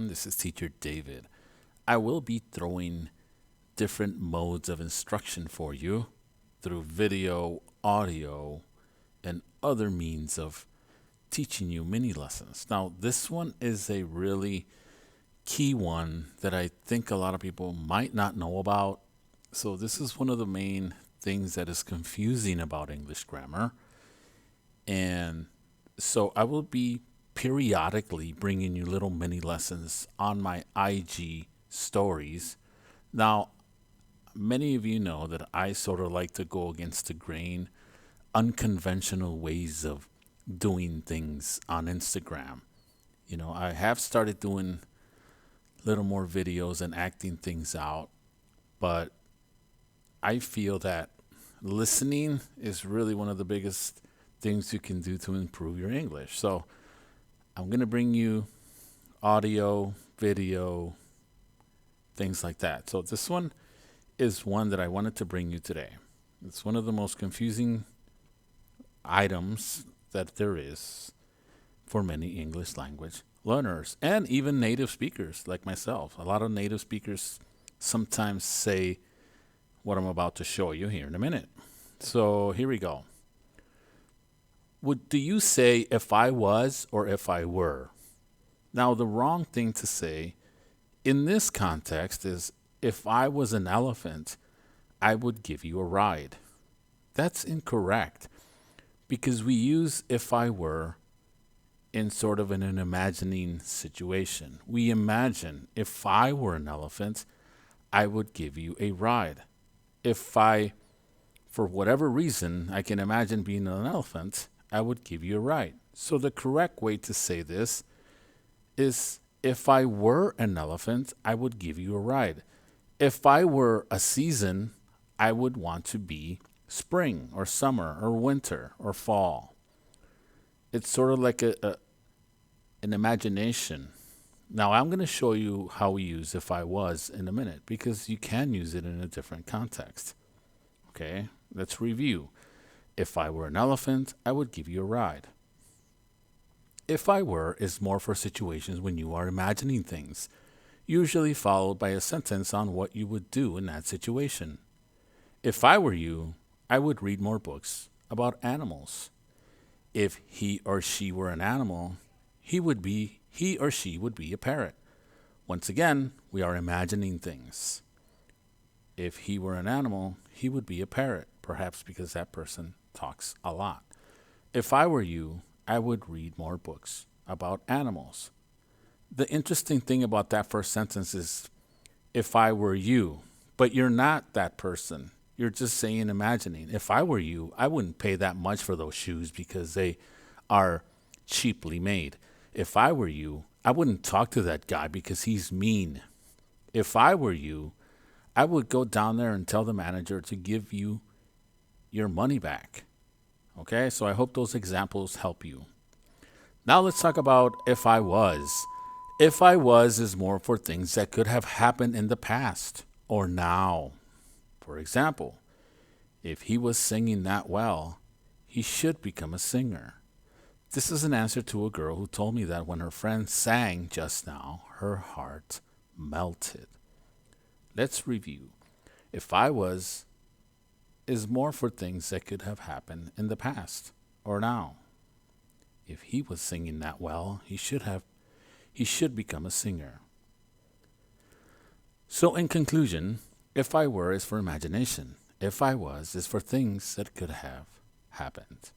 This is Teacher David. I will be throwing different modes of instruction for you through video, audio, and other means of teaching you mini lessons. Now, this one is a really key one that I think a lot of people might not know about. So, this is one of the main things that is confusing about English grammar. And so, I will be periodically bringing you little mini lessons on my IG stories. Now, many of you know that I sort of like to go against the grain, unconventional ways of doing things on Instagram. I have started doing little more videos and acting things out, but I feel that listening is really one of the biggest things you can do to improve your English. So I'm going to bring you audio, video, things like that. So this one is one that I wanted to bring you today. It's one of the most confusing items that there is for many English language learners and even native speakers like myself. A lot of native speakers sometimes say what I'm about to show you here in a minute. So here we go. Do you say if I was or if I were? Now, the wrong thing to say in this context is if I was an elephant, I would give you a ride. That's incorrect because we use if I were in sort of an imagining situation. We imagine if I were an elephant, I would give you a ride. If I, for whatever reason, I can imagine being an elephant, I would give you a ride. So the correct way to say this is if I were an elephant, I would give you a ride. If I were a season, I would want to be spring or summer or winter or fall. It's sort of like an imagination. Now, I'm going to show you how we use if I was in a minute because you can use it in a different context. Okay, let's review. If I were an elephant, I would give you a ride. If I were is more for situations when you are imagining things, usually followed by a sentence on what you would do in that situation. If I were you, I would read more books about animals. If he or she were an animal, he or she would be a parrot. Once again, we are imagining things. If he were an animal, he would be a parrot, perhaps because that person talks a lot. If I were you, I would read more books about animals. The interesting thing about that first sentence is if I were you, but you're not that person. You're just saying imagining. If I were you, I wouldn't pay that much for those shoes because they are cheaply made. If I were you, I wouldn't talk to that guy because he's mean. If I were you, I would go down there and tell the manager to give you your money back. Okay, so I hope those examples help you. Now let's talk about if I was. If I was is more for things that could have happened in the past or now. For example, if he was singing that well, he should become a singer. This is an answer to a girl who told me that when her friend sang just now, her heart melted. Let's review. If I was is more for things that could have happened in the past or now. If he was singing that well, he should become a singer. So in conclusion, if I were is for imagination. If I was is for things that could have happened.